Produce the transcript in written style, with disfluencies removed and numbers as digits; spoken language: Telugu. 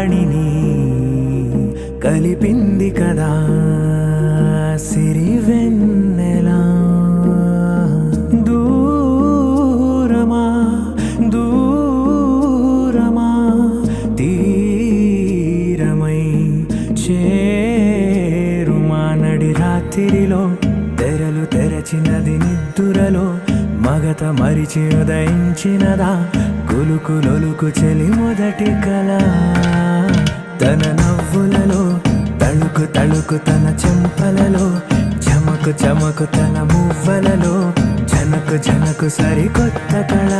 వాణిని కలిపింది కదా సిరి వెన్నెలా. దూరమా దూరమా తీరమై చేరుమా నడి రాత్రిలో తెరలు తెరచినది నిద్దురలో మగత మరిచి ఉదయించినదా కులుకులొలుకు చెలి మొదటి కళ. తన నవ్వులలో తళుకు తళుకు తన చెంపలలో చమకు చమకు తన మువ్వలలో జనకు జనకు సరికొత్త కళ.